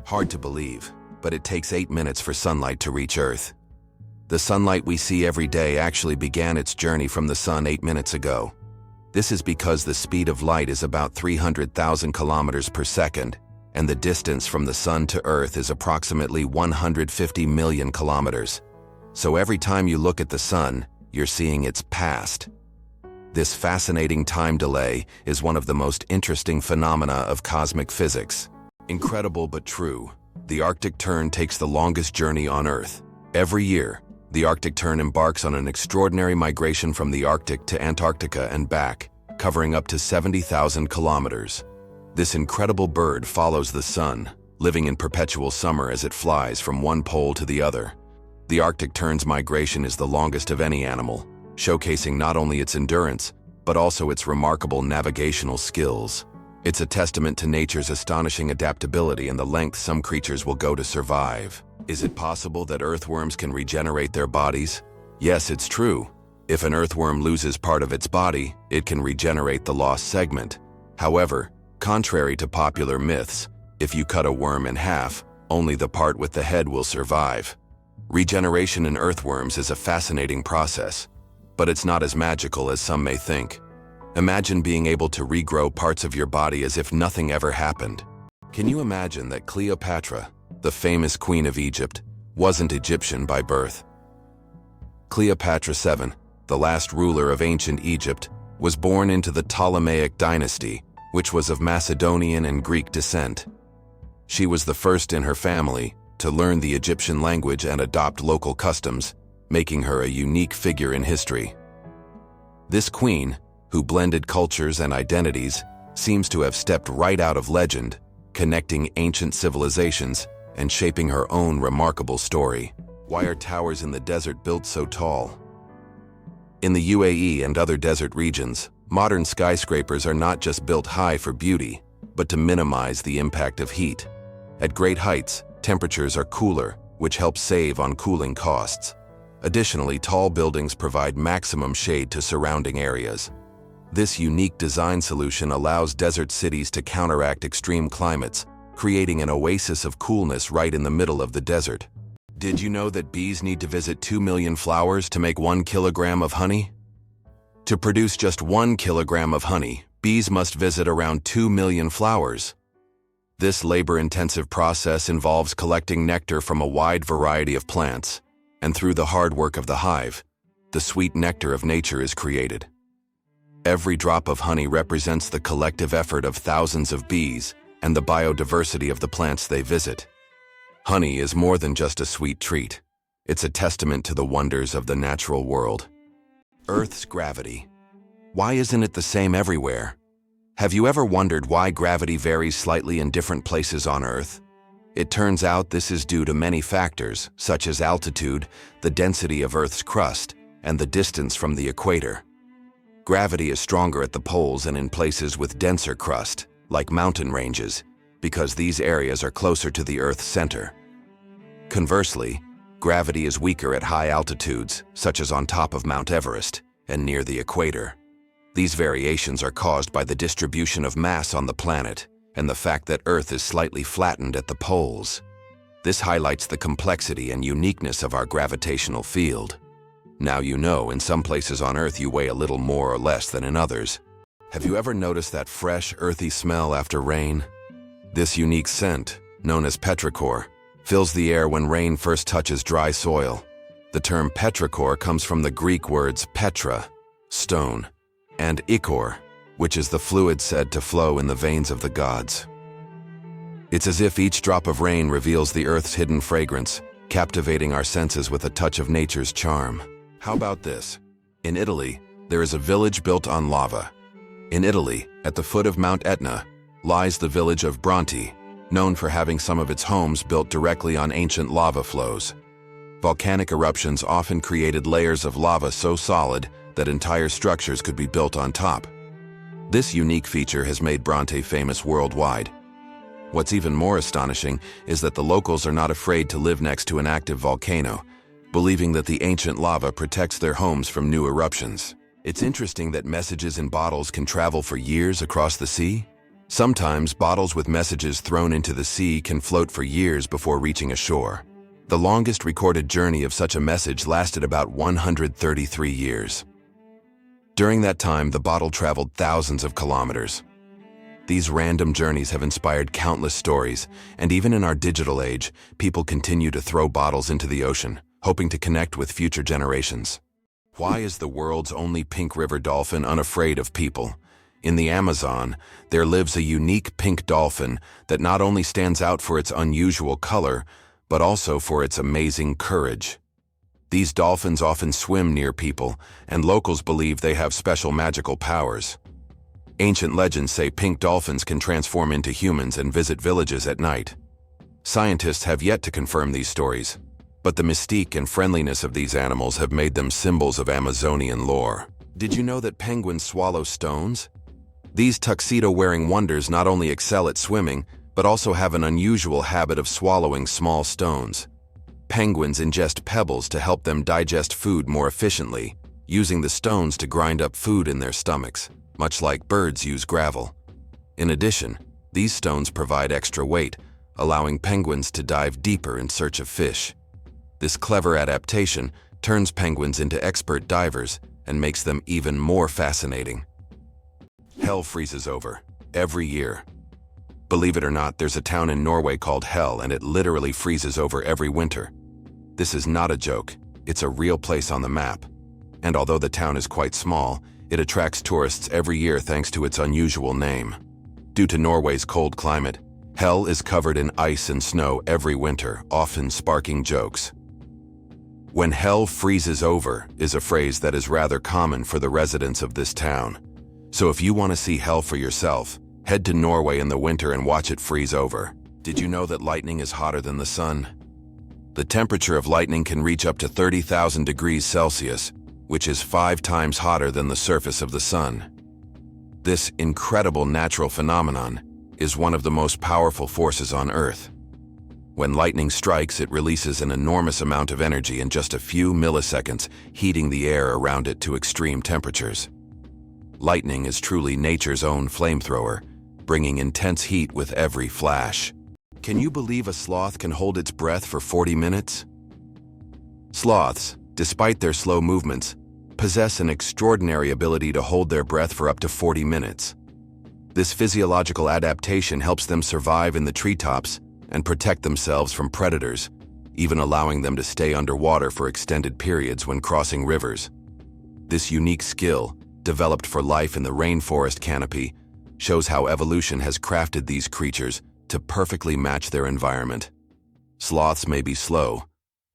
Hard to believe, but it takes 8 minutes for sunlight to reach Earth. The sunlight we see every day actually began its journey from the sun 8 minutes ago. This is because the speed of light is about 300,000 kilometers per second, and the distance from the sun to Earth is approximately 150 million kilometers. So every time you look at the sun, you're seeing its past. This fascinating time delay is one of the most interesting phenomena of cosmic physics. Incredible but true, the Arctic tern takes the longest journey on Earth. Every year, the Arctic tern embarks on an extraordinary migration from the Arctic to Antarctica and back, covering up to 70,000 kilometers. This incredible bird follows the sun, living in perpetual summer as it flies from one pole to the other. The Arctic tern's migration is the longest of any animal, showcasing not only its endurance, but also its remarkable navigational skills. It's a testament to nature's astonishing adaptability and the length some creatures will go to survive. Is it possible that earthworms can regenerate their bodies? Yes, it's true. If an earthworm loses part of its body, it can regenerate the lost segment. However, contrary to popular myths, if you cut a worm in half, only the part with the head will survive. Regeneration in earthworms is a fascinating process, but it's not as magical as some may think. Imagine being able to regrow parts of your body as if nothing ever happened. Can you imagine that Cleopatra, the famous queen of Egypt, wasn't Egyptian by birth? Cleopatra VII, the last ruler of ancient Egypt, was born into the Ptolemaic dynasty, which was of Macedonian and Greek descent. She was the first in her family to learn the Egyptian language and adopt local customs, making her a unique figure in history. This queen, who blended cultures and identities, seems to have stepped right out of legend, connecting ancient civilizations and shaping her own remarkable story. Why are towers in the desert built so tall? In the UAE and other desert regions, modern skyscrapers are not just built high for beauty, but to minimize the impact of heat. At great heights, temperatures are cooler, which helps save on cooling costs. Additionally, tall buildings provide maximum shade to surrounding areas. This unique design solution allows desert cities to counteract extreme climates, creating an oasis of coolness right in the middle of the desert. Did you know that bees need to visit 2 million flowers to make 1 kilogram of honey? To produce just 1 kilogram of honey, bees must visit around 2 million flowers. This labor-intensive process involves collecting nectar from a wide variety of plants, and through the hard work of the hive, the sweet nectar of nature is created. Every drop of honey represents the collective effort of thousands of bees and the biodiversity of the plants they visit. Honey is more than just a sweet treat. It's a testament to the wonders of the natural world. Earth's gravity. Why isn't it the same everywhere? Have you ever wondered why gravity varies slightly in different places on Earth? It turns out this is due to many factors, such as altitude, the density of Earth's crust, and the distance from the equator. Gravity is stronger at the poles and in places with denser crust, like mountain ranges, because these areas are closer to the Earth's center. Conversely, gravity is weaker at high altitudes, such as on top of Mount Everest and near the equator. These variations are caused by the distribution of mass on the planet and the fact that Earth is slightly flattened at the poles. This highlights the complexity and uniqueness of our gravitational field. Now you know, in some places on Earth you weigh a little more or less than in others. Have you ever noticed that fresh, earthy smell after rain? This unique scent, known as petrichor, fills the air when rain first touches dry soil. The term petrichor comes from the Greek words petra, stone, and ichor, which is the fluid said to flow in the veins of the gods. It's as if each drop of rain reveals the Earth's hidden fragrance, captivating our senses with a touch of nature's charm. How about this? In Italy, there is a village built on lava. In Italy, at the foot of Mount Etna, lies the village of Bronte, known for having some of its homes built directly on ancient lava flows. Volcanic eruptions often created layers of lava so solid that entire structures could be built on top. This unique feature has made Bronte famous worldwide. What's even more astonishing is that the locals are not afraid to live next to an active volcano, believing that the ancient lava protects their homes from new eruptions. It's interesting that messages in bottles can travel for years across the sea. Sometimes bottles with messages thrown into the sea can float for years before reaching a shore. The longest recorded journey of such a message lasted about 133 years. During that time, the bottle traveled thousands of kilometers. These random journeys have inspired countless stories, and even in our digital age, people continue to throw bottles into the ocean, hoping to connect with future generations. Why is the world's only pink river dolphin unafraid of people? In the Amazon, there lives a unique pink dolphin that not only stands out for its unusual color, but also for its amazing courage. These dolphins often swim near people, and locals believe they have special magical powers. Ancient legends say pink dolphins can transform into humans and visit villages at night. Scientists have yet to confirm these stories, but the mystique and friendliness of these animals have made them symbols of Amazonian lore. Did you know that penguins swallow stones? These tuxedo-wearing wonders not only excel at swimming, but also have an unusual habit of swallowing small stones. Penguins ingest pebbles to help them digest food more efficiently, using the stones to grind up food in their stomachs, much like birds use gravel. In addition, these stones provide extra weight, allowing penguins to dive deeper in search of fish. This clever adaptation turns penguins into expert divers and makes them even more fascinating. Hell freezes over every year. Believe it or not, there's a town in Norway called Hell, and it literally freezes over every winter. This is not a joke, it's a real place on the map. And although the town is quite small, it attracts tourists every year thanks to its unusual name. Due to Norway's cold climate, Hell is covered in ice and snow every winter, often sparking jokes. "When hell freezes over" is a phrase that is rather common for the residents of this town. So if you want to see hell for yourself, head to Norway in the winter and watch it freeze over. Did you know that lightning is hotter than the sun? The temperature of lightning can reach up to 30,000 degrees Celsius, which is 5 times hotter than the surface of the sun. This incredible natural phenomenon is one of the most powerful forces on Earth. When lightning strikes, it releases an enormous amount of energy in just a few milliseconds, heating the air around it to extreme temperatures. Lightning is truly nature's own flamethrower, bringing intense heat with every flash. Can you believe a sloth can hold its breath for 40 minutes? Sloths, despite their slow movements, possess an extraordinary ability to hold their breath for up to 40 minutes. This physiological adaptation helps them survive in the treetops and protect themselves from predators, even allowing them to stay underwater for extended periods when crossing rivers. This unique skill, developed for life in the rainforest canopy, shows how evolution has crafted these creatures to perfectly match their environment. Sloths may be slow,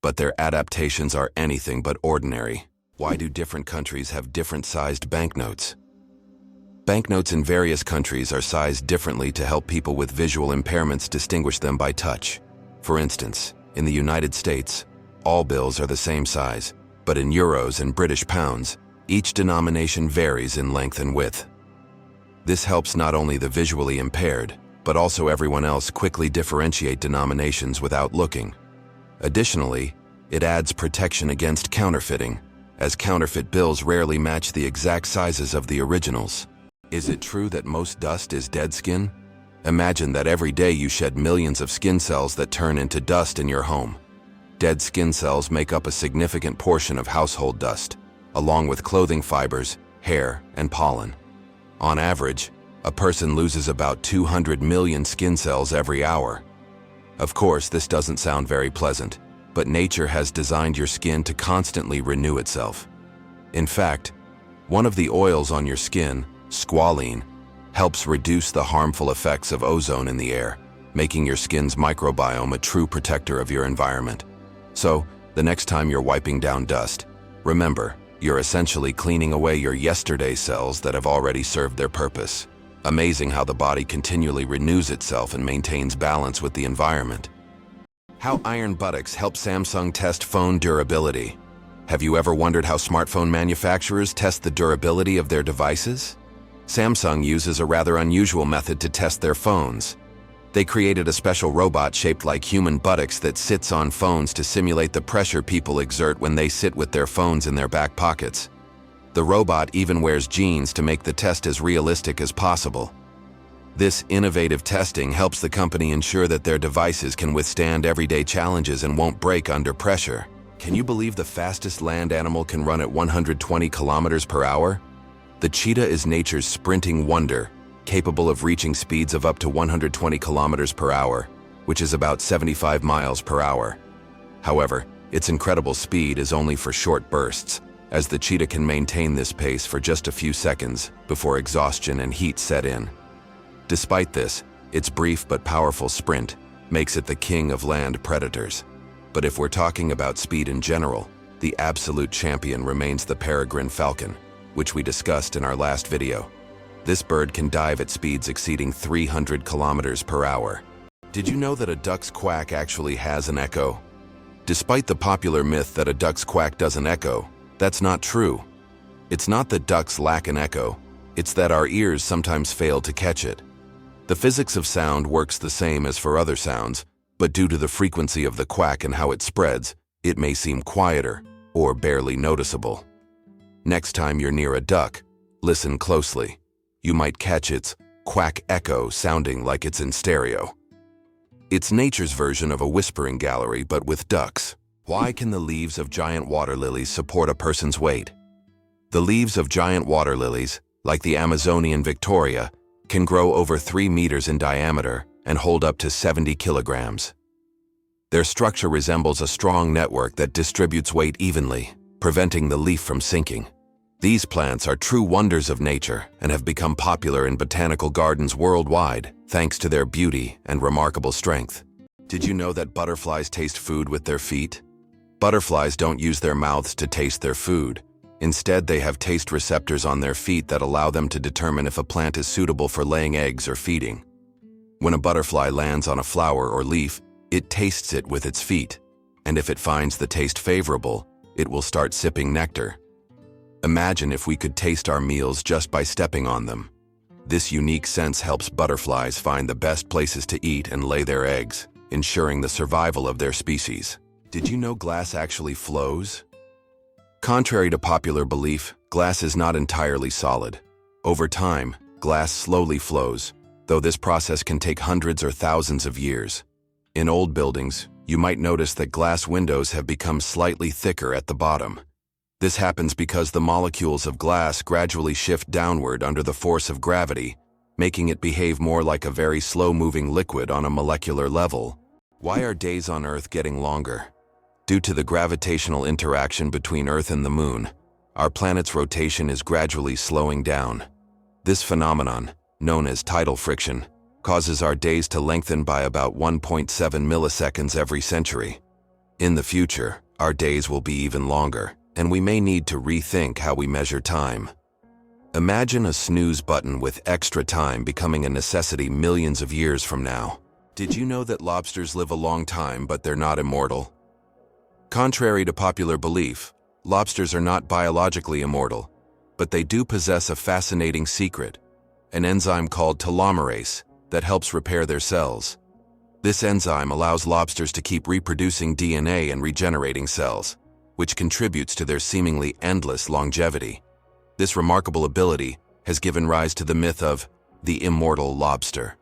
but their adaptations are anything but ordinary. Why do different countries have different-sized banknotes? Banknotes in various countries are sized differently to help people with visual impairments distinguish them by touch. For instance, in the United States, all bills are the same size, but in euros and British pounds, each denomination varies in length and width. This helps not only the visually impaired, but also everyone else quickly differentiate denominations without looking. Additionally, it adds protection against counterfeiting, as counterfeit bills rarely match the exact sizes of the originals. Is it true that most dust is dead skin? Imagine that every day you shed millions of skin cells that turn into dust in your home. Dead skin cells make up a significant portion of household dust, along with clothing fibers, hair, and pollen. On average, a person loses about 200 million skin cells every hour. Of course, this doesn't sound very pleasant, but nature has designed your skin to constantly renew itself. In fact, one of the oils on your skin, squalene, helps reduce the harmful effects of ozone in the air, making your skin's microbiome a true protector of your environment. So, the next time you're wiping down dust, remember, you're essentially cleaning away your yesterday cells that have already served their purpose. Amazing how the body continually renews itself and maintains balance with the environment. How iron buttocks help Samsung test phone durability. Have you ever wondered how smartphone manufacturers test the durability of their devices? Samsung uses a rather unusual method to test their phones. They created a special robot shaped like human buttocks that sits on phones to simulate the pressure people exert when they sit with their phones in their back pockets. The robot even wears jeans to make the test as realistic as possible. This innovative testing helps the company ensure that their devices can withstand everyday challenges and won't break under pressure. Can you believe the fastest land animal can run at 120 kilometers per hour? The cheetah is nature's sprinting wonder, capable of reaching speeds of up to 120 kilometers per hour, which is about 75 miles per hour. However, its incredible speed is only for short bursts, as the cheetah can maintain this pace for just a few seconds before exhaustion and heat set in. Despite this, its brief but powerful sprint makes it the king of land predators. But if we're talking about speed in general, the absolute champion remains the peregrine falcon, which we discussed in our last video. This bird can dive at speeds exceeding 300 kilometers per hour. Did you know that a duck's quack actually has an echo? Despite the popular myth that a duck's quack doesn't echo, that's not true. It's not that ducks lack an echo, it's that our ears sometimes fail to catch it. The physics of sound works the same as for other sounds, but due to the frequency of the quack and how it spreads, it may seem quieter or barely noticeable. Next time you're near a duck, listen closely. You might catch its quack echo sounding like it's in stereo. It's nature's version of a whispering gallery, but with ducks. Why can the leaves of giant water lilies support a person's weight? The leaves of giant water lilies, like the Amazonian Victoria, can grow over 3 meters in diameter and hold up to 70 kilograms. Their structure resembles a strong network that distributes weight evenly, preventing the leaf from sinking. These plants are true wonders of nature and have become popular in botanical gardens worldwide thanks to their beauty and remarkable strength. Did you know that butterflies taste food with their feet? Butterflies don't use their mouths to taste their food. Instead, they have taste receptors on their feet that allow them to determine if a plant is suitable for laying eggs or feeding. When a butterfly lands on a flower or leaf, it tastes it with its feet, and if it finds the taste favorable, it will start sipping nectar. Imagine if we could taste our meals just by stepping on them. This unique sense helps butterflies find the best places to eat and lay their eggs, ensuring the survival of their species. Did you know glass actually flows? Contrary to popular belief, glass is not entirely solid. Over time, glass slowly flows, though this process can take hundreds or thousands of years. In old buildings, you might notice that glass windows have become slightly thicker at the bottom. This happens because the molecules of glass gradually shift downward under the force of gravity, making it behave more like a very slow-moving liquid on a molecular level. Why are days on Earth getting longer? Due to the gravitational interaction between Earth and the Moon, our planet's rotation is gradually slowing down. This phenomenon, known as tidal friction, causes our days to lengthen by about 1.7 milliseconds every century. In the future, our days will be even longer, and we may need to rethink how we measure time. Imagine a snooze button with extra time becoming a necessity millions of years from now. Did you know that lobsters live a long time, but they're not immortal? Contrary to popular belief, lobsters are not biologically immortal, but they do possess a fascinating secret, an enzyme called telomerase that helps repair their cells. This enzyme allows lobsters to keep reproducing DNA and regenerating cells, which contributes to their seemingly endless longevity. This remarkable ability has given rise to the myth of the immortal lobster.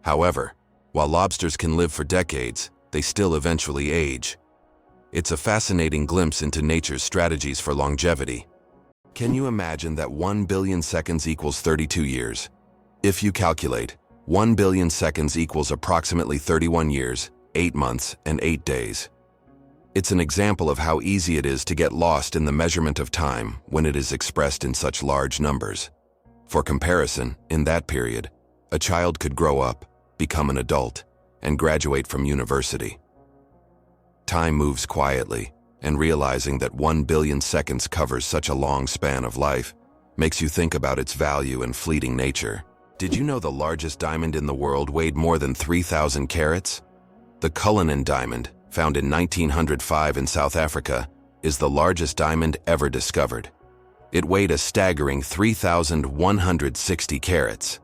However, while lobsters can live for decades, they still eventually age. It's a fascinating glimpse into nature's strategies for longevity. Can you imagine that 1 billion seconds equals 32 years? If you calculate, 1 billion seconds equals approximately 31 years, 8 months, and 8 days. It's an example of how easy it is to get lost in the measurement of time when it is expressed in such large numbers. For comparison, in that period, a child could grow up, become an adult, and graduate from university. Time moves quietly, and realizing that 1 billion seconds covers such a long span of life makes you think about its value and fleeting nature. Did you know the largest diamond in the world weighed more than 3,000 carats? The Cullinan diamond, found in 1905 in South Africa, is the largest diamond ever discovered. It weighed a staggering 3,160 carats.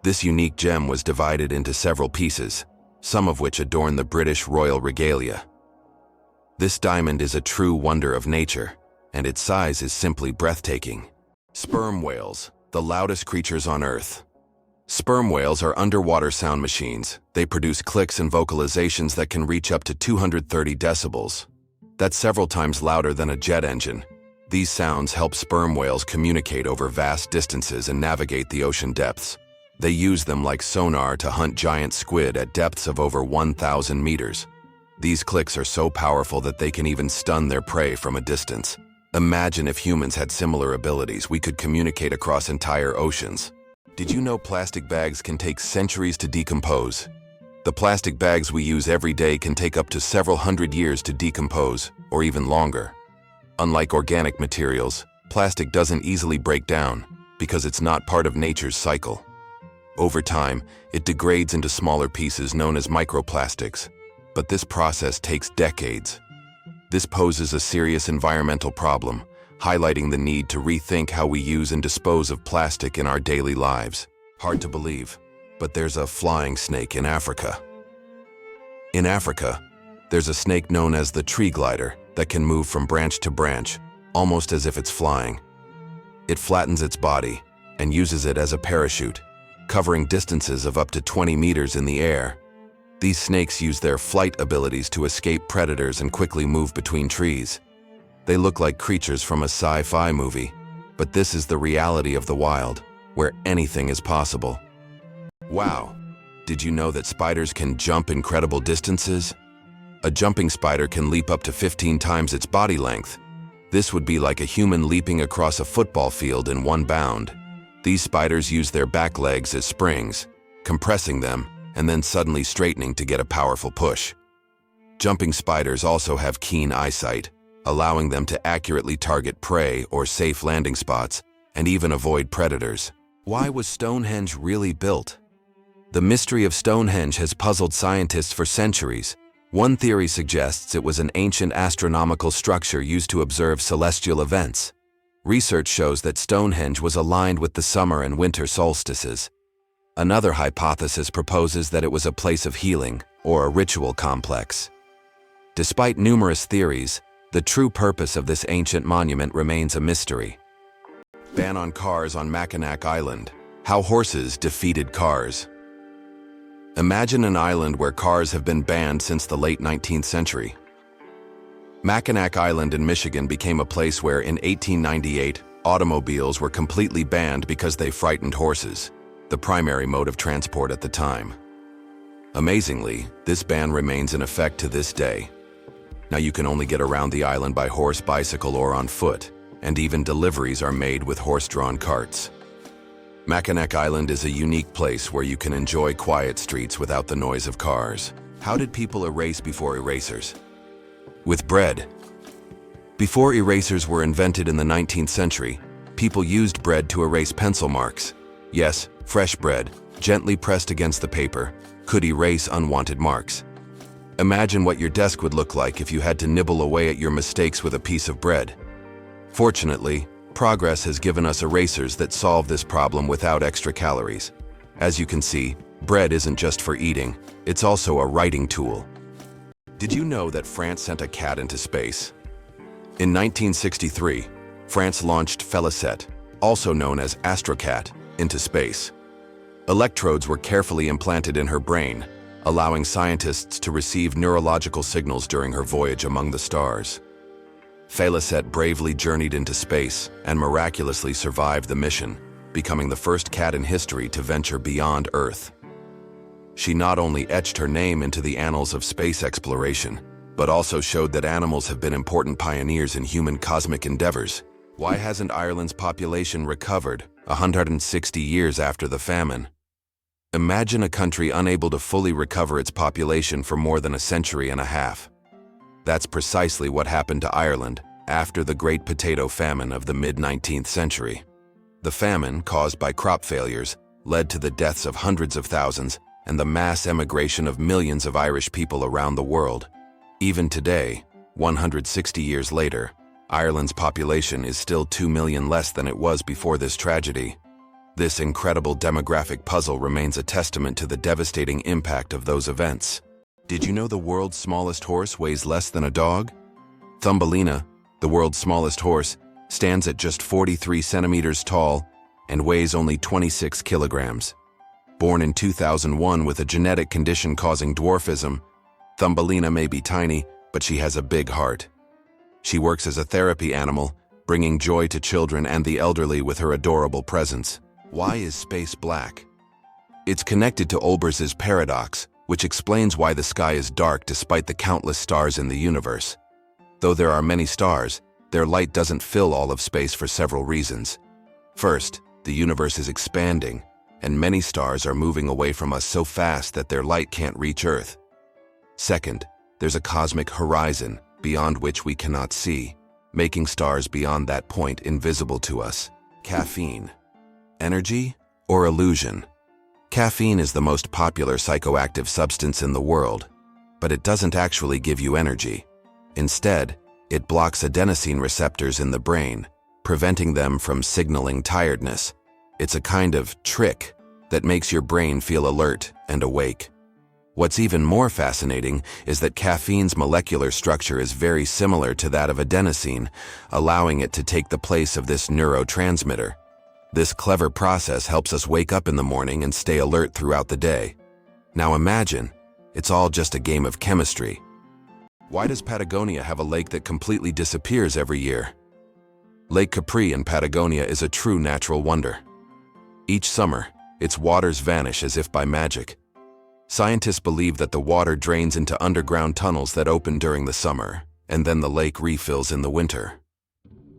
This unique gem was divided into several pieces, some of which adorn the British royal regalia. This diamond is a true wonder of nature, and its size is simply breathtaking. Sperm whales, the loudest creatures on Earth. Sperm whales are underwater sound machines. They produce clicks and vocalizations that can reach up to 230 decibels. That's several times louder than a jet engine. These sounds help sperm whales communicate over vast distances and navigate the ocean depths. They use them like sonar to hunt giant squid at depths of over 1,000 meters. These clicks are so powerful that they can even stun their prey from a distance. Imagine if humans had similar abilities. We could communicate across entire oceans. Did you know plastic bags can take centuries to decompose? The plastic bags we use every day can take up to several hundred years to decompose, or even longer. Unlike organic materials, plastic doesn't easily break down because it's not part of nature's cycle. Over time, it degrades into smaller pieces known as microplastics, but this process takes decades. This poses a serious environmental problem, highlighting the need to rethink how we use and dispose of plastic in our daily lives. Hard to believe, but there's a flying snake in Africa. In Africa, there's a snake known as the tree glider that can move from branch to branch, almost as if it's flying. It flattens its body and uses it as a parachute, covering distances of up to 20 meters in the air. These snakes use their flight abilities to escape predators and quickly move between trees. They look like creatures from a sci-fi movie, but this is the reality of the wild, where anything is possible. Wow! Did you know that spiders can jump incredible distances? A jumping spider can leap up to 15 times its body length. This would be like a human leaping across a football field in one bound. These spiders use their back legs as springs, compressing them and then suddenly straightening to get a powerful push. Jumping spiders also have keen eyesight, allowing them to accurately target prey or safe landing spots and even avoid predators. Why was Stonehenge really built? The mystery of Stonehenge has puzzled scientists for centuries. One theory suggests it was an ancient astronomical structure used to observe celestial events. Research shows that Stonehenge was aligned with the summer and winter solstices. Another hypothesis proposes that it was a place of healing or a ritual complex. Despite numerous theories, the true purpose of this ancient monument remains a mystery. Ban on cars on Mackinac Island. How horses defeated cars. Imagine an island where cars have been banned since the late 19th century. Mackinac Island in Michigan became a place where in 1898, automobiles were completely banned because they frightened horses, the primary mode of transport at the time. Amazingly, this ban remains in effect to this day. Now you can only get around the island by horse, bicycle, or on foot, and even deliveries are made with horse-drawn carts. Mackinac Island is a unique place where you can enjoy quiet streets without the noise of cars. How did people erase before erasers? With bread. Before erasers were invented in the 19th century, people used bread to erase pencil marks. Yes, fresh bread, gently pressed against the paper, could erase unwanted marks. Imagine what your desk would look like if you had to nibble away at your mistakes with a piece of bread. Fortunately, progress has given us erasers that solve this problem without extra calories. As you can see, bread isn't just for eating, it's also a writing tool. Did you know that France sent a cat into space? In 1963, France launched Félicette, also known as Astrocat, into space. Electrodes were carefully implanted in her brain, allowing scientists to receive neurological signals during her voyage among the stars. Félicette bravely journeyed into space and miraculously survived the mission, becoming the first cat in history to venture beyond Earth. She not only etched her name into the annals of space exploration, but also showed that animals have been important pioneers in human cosmic endeavors. Why hasn't Ireland's population recovered 160 years after the famine? Imagine a country unable to fully recover its population for more than a century and a half. That's precisely what happened to Ireland after the Great Potato Famine of the mid-19th century. The famine, caused by crop failures, led to the deaths of hundreds of thousands and the mass emigration of millions of Irish people around the world. Even today, 160 years later, Ireland's population is still 2 million less than it was before this tragedy. This incredible demographic puzzle remains a testament to the devastating impact of those events. Did you know the world's smallest horse weighs less than a dog? Thumbelina, the world's smallest horse, stands at just 43 centimeters tall and weighs only 26 kilograms. Born in 2001 with a genetic condition causing dwarfism, Thumbelina may be tiny, but she has a big heart. She works as a therapy animal, bringing joy to children and the elderly with her adorable presence. Why is space black? It's connected to Olbers's paradox, which explains why the sky is dark despite the countless stars in the universe. Though there are many stars, their light doesn't fill all of space for several reasons. First, the universe is expanding, and many stars are moving away from us so fast that their light can't reach Earth. Second, there's a cosmic horizon beyond which we cannot see, making stars beyond that point invisible to us. Caffeine. Energy or illusion? Caffeine is the most popular psychoactive substance in the world, but it doesn't actually give you energy. Instead, it blocks adenosine receptors in the brain, preventing them from signaling tiredness. It's a kind of trick that makes your brain feel alert and awake. What's even more fascinating is that caffeine's molecular structure is very similar to that of adenosine, allowing it to take the place of this neurotransmitter. This clever process helps us wake up in the morning and stay alert throughout the day. Now imagine, it's all just a game of chemistry. Why does Patagonia have a lake that completely disappears every year? Lake Capri in Patagonia is a true natural wonder. Each summer, its waters vanish as if by magic. Scientists believe that the water drains into underground tunnels that open during the summer, and then the lake refills in the winter.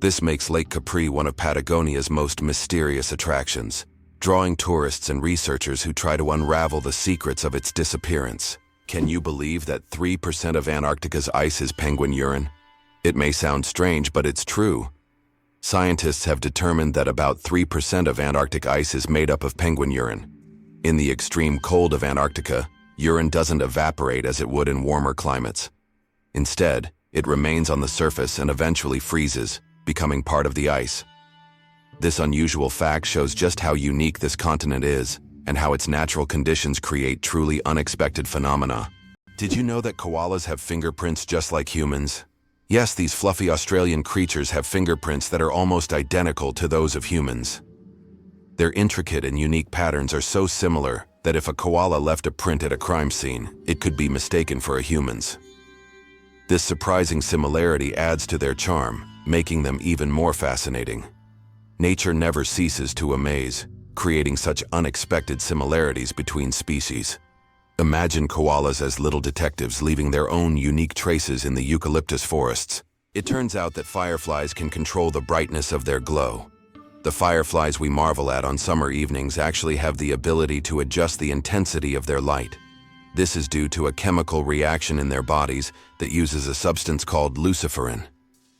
This makes Lake Capri one of Patagonia's most mysterious attractions, drawing tourists and researchers who try to unravel the secrets of its disappearance. Can you believe that 3% of Antarctica's ice is penguin urine? It may sound strange, but it's true. Scientists have determined that about 3% of Antarctic ice is made up of penguin urine. In the extreme cold of Antarctica, urine doesn't evaporate as it would in warmer climates. Instead, it remains on the surface and eventually freezes, becoming part of the ice. This unusual fact shows just how unique this continent is and how its natural conditions create truly unexpected phenomena. Did you know that koalas have fingerprints just like humans? Yes, these fluffy Australian creatures have fingerprints that are almost identical to those of humans. Their intricate and unique patterns are so similar that if a koala left a print at a crime scene, it could be mistaken for a human's. This surprising similarity adds to their charm, making them even more fascinating. Nature never ceases to amaze, creating such unexpected similarities between species. Imagine koalas as little detectives leaving their own unique traces in the eucalyptus forests. It turns out that fireflies can control the brightness of their glow. The fireflies we marvel at on summer evenings actually have the ability to adjust the intensity of their light. This is due to a chemical reaction in their bodies that uses a substance called luciferin.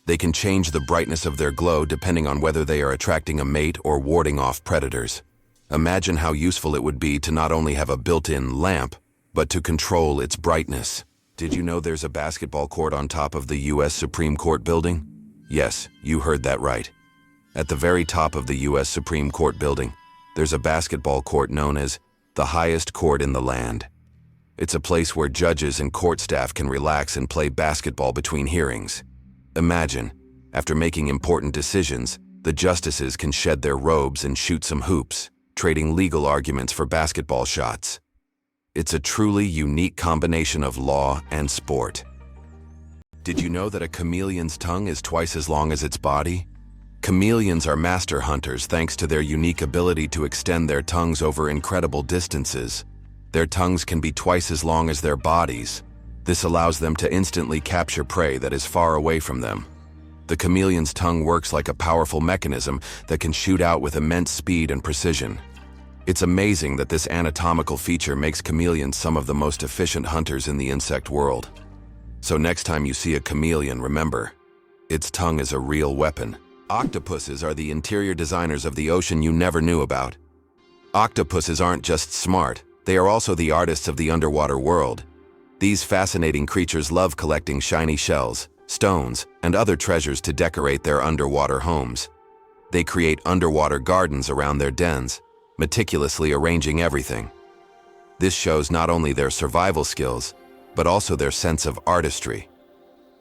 They can change the brightness of their glow depending on whether they are attracting a mate or warding off predators. Imagine how useful it would be to not only have a built-in lamp, but to control its brightness. Did you know there's a basketball court on top of the U.S. Supreme Court building? Yes, you heard that right. At the very top of the U.S. Supreme Court building, there's a basketball court known as the highest court in the land. It's a place where judges and court staff can relax and play basketball between hearings. Imagine, after making important decisions, the justices can shed their robes and shoot some hoops, trading legal arguments for basketball shots. It's a truly unique combination of law and sport. Did you know that a chameleon's tongue is twice as long as its body? Chameleons are master hunters thanks to their unique ability to extend their tongues over incredible distances. Their tongues can be twice as long as their bodies. This allows them to instantly capture prey that is far away from them. The chameleon's tongue works like a powerful mechanism that can shoot out with immense speed and precision. It's amazing that this anatomical feature makes chameleons some of the most efficient hunters in the insect world. So next time you see a chameleon, remember, its tongue is a real weapon. Octopuses are the interior designers of the ocean you never knew about. Octopuses aren't just smart, they are also the artists of the underwater world. These fascinating creatures love collecting shiny shells, stones, and other treasures to decorate their underwater homes. They create underwater gardens around their dens, meticulously arranging everything. This shows not only their survival skills, but also their sense of artistry.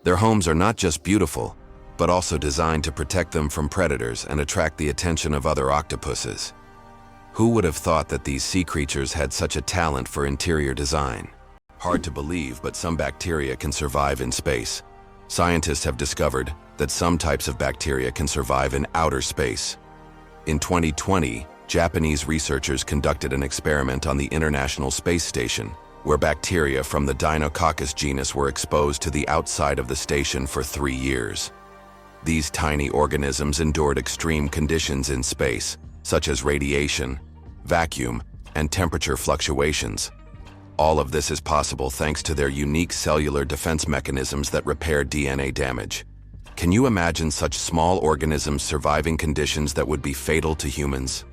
Their homes are not just beautiful, but also designed to protect them from predators and attract the attention of other octopuses. Who would have thought that these sea creatures had such a talent for interior design? Hard to believe, but some bacteria can survive in space. Scientists have discovered that some types of bacteria can survive in outer space. In 2020, Japanese researchers conducted an experiment on the International Space Station, where bacteria from the Deinococcus genus were exposed to the outside of the station for 3 years. These tiny organisms endured extreme conditions in space, such as radiation, vacuum, and temperature fluctuations. All of this is possible thanks to their unique cellular defense mechanisms that repair DNA damage. Can you imagine such small organisms surviving conditions that would be fatal to humans?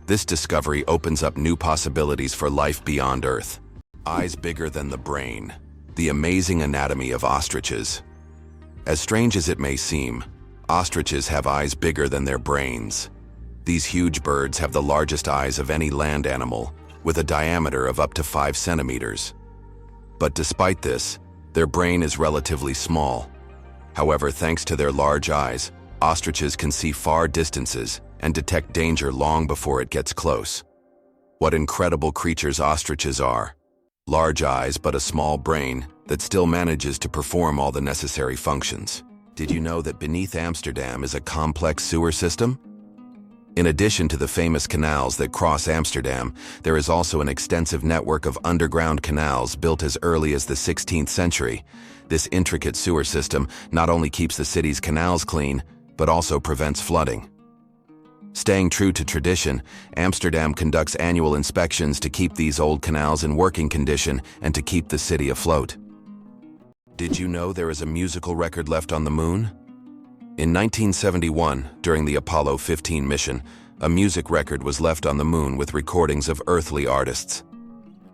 This discovery opens up new possibilities for life beyond Earth. Eyes bigger than the brain. The amazing anatomy of ostriches. As strange as it may seem, ostriches have eyes bigger than their brains. These huge birds have the largest eyes of any land animal, with a diameter of up to 5 centimeters. But despite this, their brain is relatively small. However, thanks to their large eyes, ostriches can see far distances and detect danger long before it gets close. What incredible creatures ostriches are. Large eyes but a small brain that still manages to perform all the necessary functions. Did you know that beneath Amsterdam is a complex sewer system? In addition to the famous canals that cross Amsterdam, there is also an extensive network of underground canals built as early as the 16th century. This intricate sewer system not only keeps the city's canals clean, but also prevents flooding. Staying true to tradition, Amsterdam conducts annual inspections to keep these old canals in working condition and to keep the city afloat. Did you know there is a musical record left on the moon? In 1971, during the Apollo 15 mission, a music record was left on the moon with recordings of earthly artists.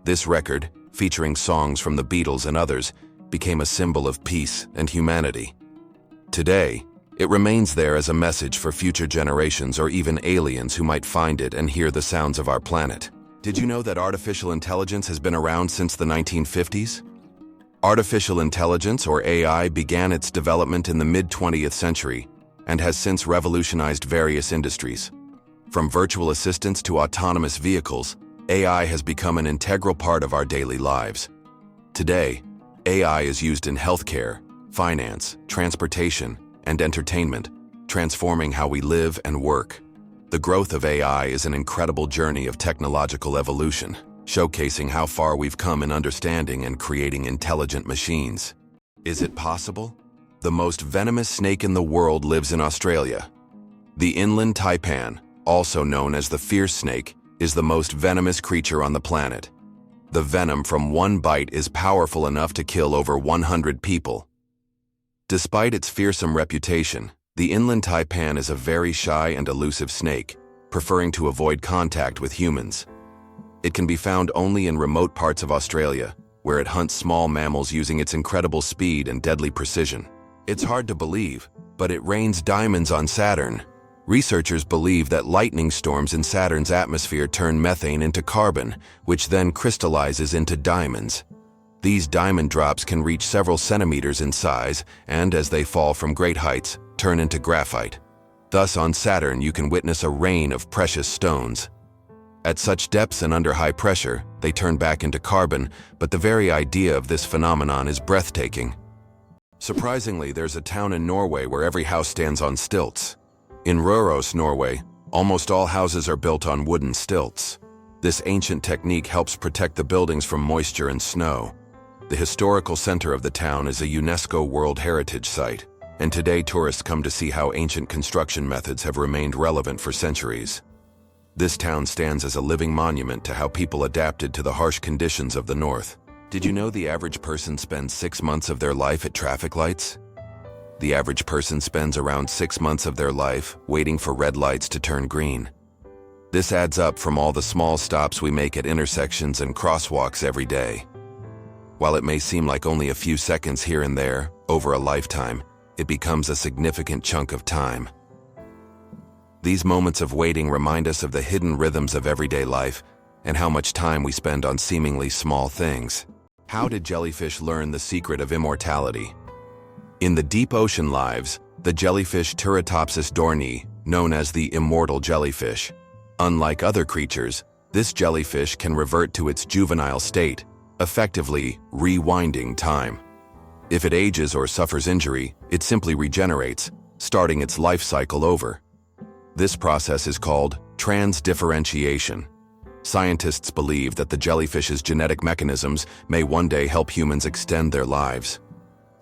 This record, featuring songs from the Beatles and others, became a symbol of peace and humanity. Today, it remains there as a message for future generations or even aliens who might find it and hear the sounds of our planet. Did you know that artificial intelligence has been around since the 1950s? Artificial intelligence, or AI, began its development in the mid-20th century and has since revolutionized various industries. From virtual assistants to autonomous vehicles, AI has become an integral part of our daily lives. Today, AI is used in healthcare, finance, transportation, and entertainment, transforming how we live and work. The growth of AI is an incredible journey of technological evolution, showcasing how far we've come in understanding and creating intelligent machines. Is it possible? The most venomous snake in the world lives in Australia. The inland taipan, also known as the fierce snake, is the most venomous creature on the planet. The venom from one bite is powerful enough to kill over 100 people. Despite its fearsome reputation, the inland taipan is a very shy and elusive snake, preferring to avoid contact with humans. It can be found only in remote parts of Australia, where it hunts small mammals using its incredible speed and deadly precision. It's hard to believe, but it rains diamonds on Saturn. Researchers believe that lightning storms in Saturn's atmosphere turn methane into carbon, which then crystallizes into diamonds. These diamond drops can reach several centimeters in size and, as they fall from great heights, turn into graphite. Thus, on Saturn, you can witness a rain of precious stones. At such depths and under high pressure, they turn back into carbon, but the very idea of this phenomenon is breathtaking. Surprisingly, there's a town in Norway where every house stands on stilts. In Røros, Norway, almost all houses are built on wooden stilts. This ancient technique helps protect the buildings from moisture and snow. The historical center of the town is a UNESCO World Heritage Site, and today tourists come to see how ancient construction methods have remained relevant for centuries. This town stands as a living monument to how people adapted to the harsh conditions of the north. Did you know the average person spends 6 months of their life at traffic lights? The average person spends around 6 months of their life waiting for red lights to turn green. This adds up from all the small stops we make at intersections and crosswalks every day. While it may seem like only a few seconds here and there, over a lifetime, it becomes a significant chunk of time. These moments of waiting remind us of the hidden rhythms of everyday life and how much time we spend on seemingly small things. How did jellyfish learn the secret of immortality? In the deep ocean lives, the jellyfish Turritopsis dohrnii, known as the immortal jellyfish. Unlike other creatures, this jellyfish can revert to its juvenile state, effectively rewinding time. If it ages or suffers injury, it simply regenerates, starting its life cycle over. This process is called transdifferentiation. Scientists believe that the jellyfish's genetic mechanisms may one day help humans extend their lives.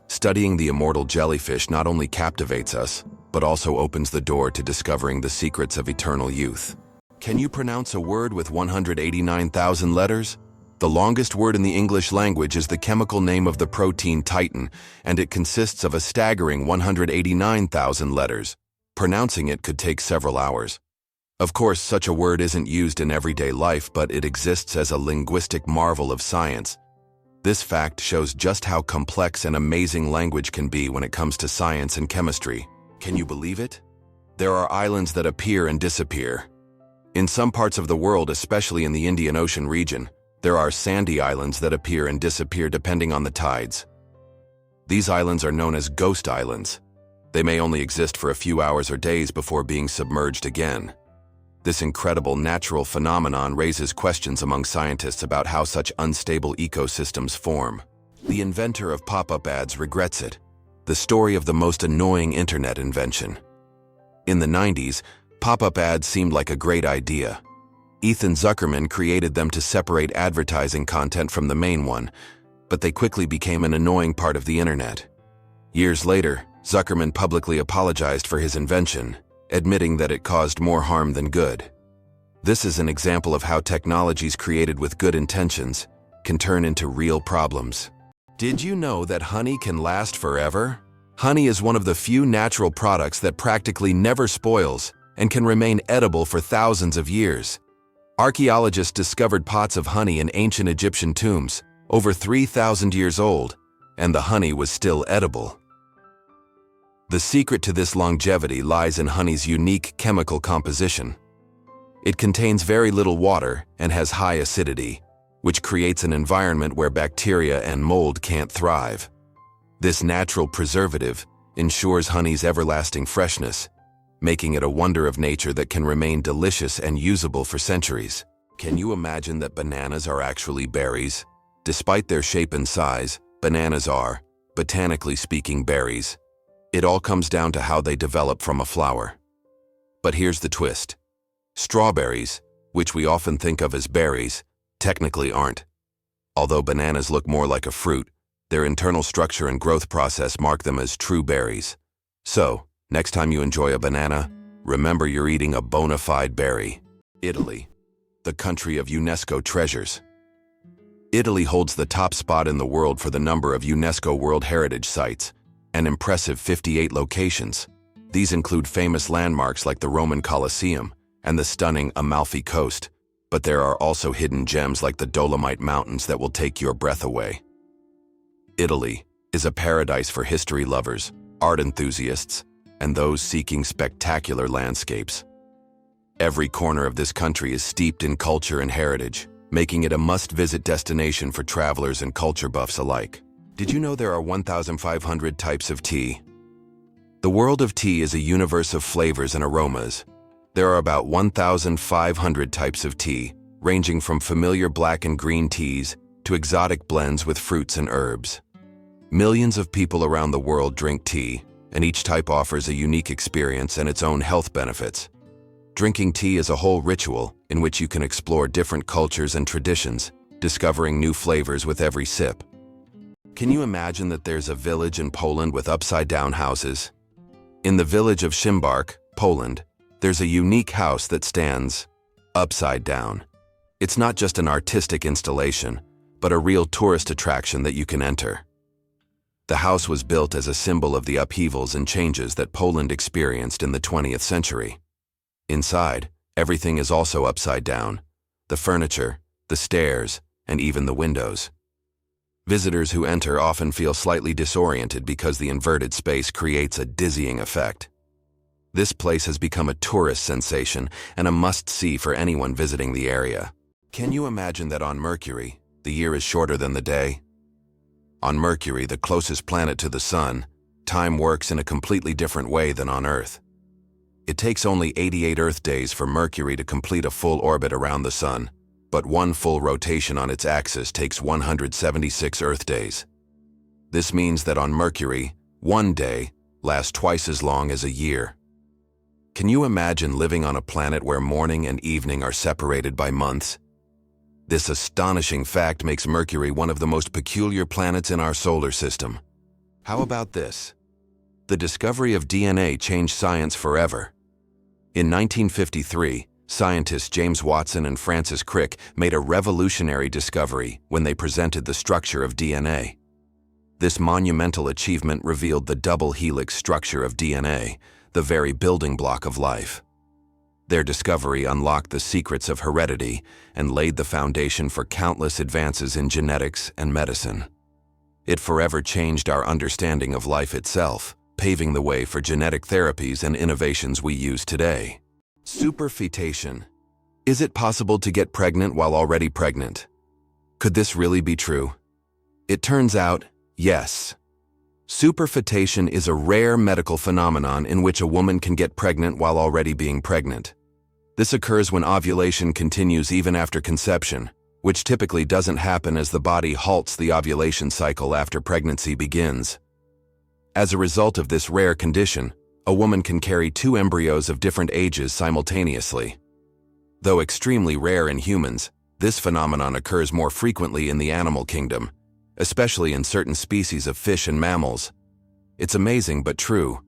Studying the immortal jellyfish not only captivates us, but also opens the door to discovering the secrets of eternal youth. Can you pronounce a word with 189,000 letters? The longest word in the English language is the chemical name of the protein titin, and it consists of a staggering 189,000 letters. Pronouncing it could take several hours. Of course, such a word isn't used in everyday life, but it exists as a linguistic marvel of science. This fact shows just how complex and amazing language can be when it comes to science and chemistry. Can you believe it? There are islands that appear and disappear. In some parts of the world, especially in the Indian Ocean region, there are sandy islands that appear and disappear depending on the tides. These islands are known as ghost islands. They may only exist for a few hours or days before being submerged again. This incredible natural phenomenon raises questions among scientists about how such unstable ecosystems form. The inventor of pop-up ads regrets it. The story of the most annoying internet invention. In the 90s, pop-up ads seemed like a great idea. Ethan Zuckerman created them to separate advertising content from the main one, but they quickly became an annoying part of the internet. Years later, Zuckerman publicly apologized for his invention, admitting that it caused more harm than good. This is an example of how technologies created with good intentions can turn into real problems. Did you know that honey can last forever? Honey is one of the few natural products that practically never spoils and can remain edible for thousands of years. Archaeologists discovered pots of honey in ancient Egyptian tombs, over 3,000 years old, and the honey was still edible. The secret to this longevity lies in honey's unique chemical composition. It contains very little water and has high acidity, which creates an environment where bacteria and mold can't thrive. This natural preservative ensures honey's everlasting freshness, making it a wonder of nature that can remain delicious and usable for centuries. Can you imagine that bananas are actually berries? Despite their shape and size, bananas are, botanically speaking, berries. It all comes down to how they develop from a flower. But here's the twist. Strawberries, which we often think of as berries, technically aren't. Although bananas look more like a fruit, their internal structure and growth process mark them as true berries. So, next time you enjoy a banana, remember you're eating a bona fide berry. Italy, the country of UNESCO treasures. Italy holds the top spot in the world for the number of UNESCO World Heritage Sites, an impressive 58 locations. These include famous landmarks like the Roman Colosseum and the stunning Amalfi Coast, but there are also hidden gems like the Dolomite Mountains that will take your breath away. Italy is a paradise for history lovers, art enthusiasts, and those seeking spectacular landscapes. Every corner of this country is steeped in culture and heritage, making it a must-visit destination for travelers and culture buffs alike. Did you know there are 1,500 types of tea? The world of tea is a universe of flavors and aromas. There are about 1,500 types of tea, ranging from familiar black and green teas to exotic blends with fruits and herbs. Millions of people around the world drink tea, and each type offers a unique experience and its own health benefits. Drinking tea is a whole ritual in which you can explore different cultures and traditions, discovering new flavors with every sip. Can you imagine that there's a village in Poland with upside-down houses? In the village of Szymbark, Poland, there's a unique house that stands upside down. It's not just an artistic installation, but a real tourist attraction that you can enter. The house was built as a symbol of the upheavals and changes that Poland experienced in the 20th century. Inside, everything is also upside down: the furniture, the stairs, and even the windows. Visitors who enter often feel slightly disoriented because the inverted space creates a dizzying effect. This place has become a tourist sensation and a must-see for anyone visiting the area. Can you imagine that on Mercury, the year is shorter than the day? On Mercury, the closest planet to the Sun, time works in a completely different way than on Earth. It takes only 88 Earth days for Mercury to complete a full orbit around the Sun, but one full rotation on its axis takes 176 Earth days. This means that on Mercury, one day lasts twice as long as a year. Can you imagine living on a planet where morning and evening are separated by months? This astonishing fact makes Mercury one of the most peculiar planets in our solar system. How about this? The discovery of DNA changed science forever. In 1953, scientists James Watson and Francis Crick made a revolutionary discovery when they presented the structure of DNA. This monumental achievement revealed the double helix structure of DNA, the very building block of life. Their discovery unlocked the secrets of heredity and laid the foundation for countless advances in genetics and medicine. It forever changed our understanding of life itself, paving the way for genetic therapies and innovations we use today. Superfetation. Is it possible to get pregnant while already pregnant? Could this really be true? It turns out, yes. Superfetation is a rare medical phenomenon in which a woman can get pregnant while already being pregnant. This occurs when ovulation continues even after conception, which typically doesn't happen as the body halts the ovulation cycle after pregnancy begins. As a result of this rare condition, a woman can carry two embryos of different ages simultaneously. Though extremely rare in humans, this phenomenon occurs more frequently in the animal kingdom, especially in certain species of fish and mammals. It's amazing but true.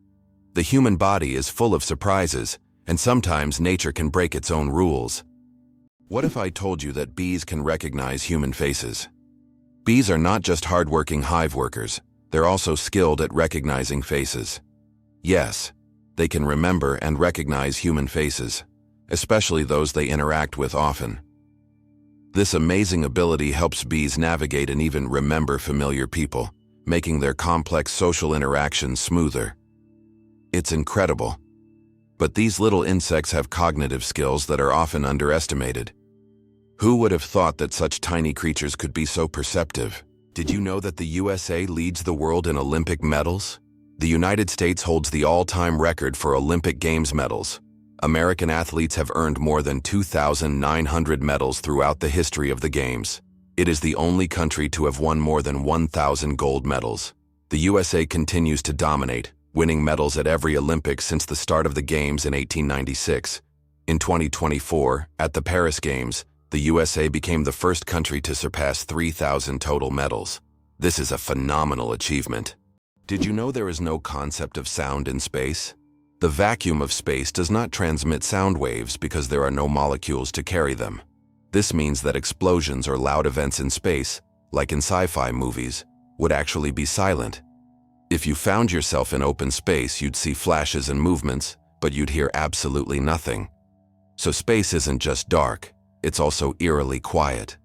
The human body is full of surprises, and sometimes nature can break its own rules. What if I told you that bees can recognize human faces? Bees are not just hardworking hive workers, they're also skilled at recognizing faces. Yes, they can remember and recognize human faces, especially those they interact with often. This amazing ability helps bees navigate and even remember familiar people, making their complex social interactions smoother. It's incredible. But these little insects have cognitive skills that are often underestimated. Who would have thought that such tiny creatures could be so perceptive? Did you know that the USA leads the world in Olympic medals? The United States holds the all-time record for Olympic Games medals. American athletes have earned more than 2,900 medals throughout the history of the Games. It is the only country to have won more than 1,000 gold medals. The USA continues to dominate, winning medals at every Olympics since the start of the Games in 1896. In 2024, at the Paris Games, the USA became the first country to surpass 3,000 total medals. This is a phenomenal achievement. Did you know there is no concept of sound in space? The vacuum of space does not transmit sound waves because there are no molecules to carry them. This means that explosions or loud events in space, like in sci-fi movies, would actually be silent. If you found yourself in open space, you'd see flashes and movements, but you'd hear absolutely nothing. So space isn't just dark, it's also eerily quiet.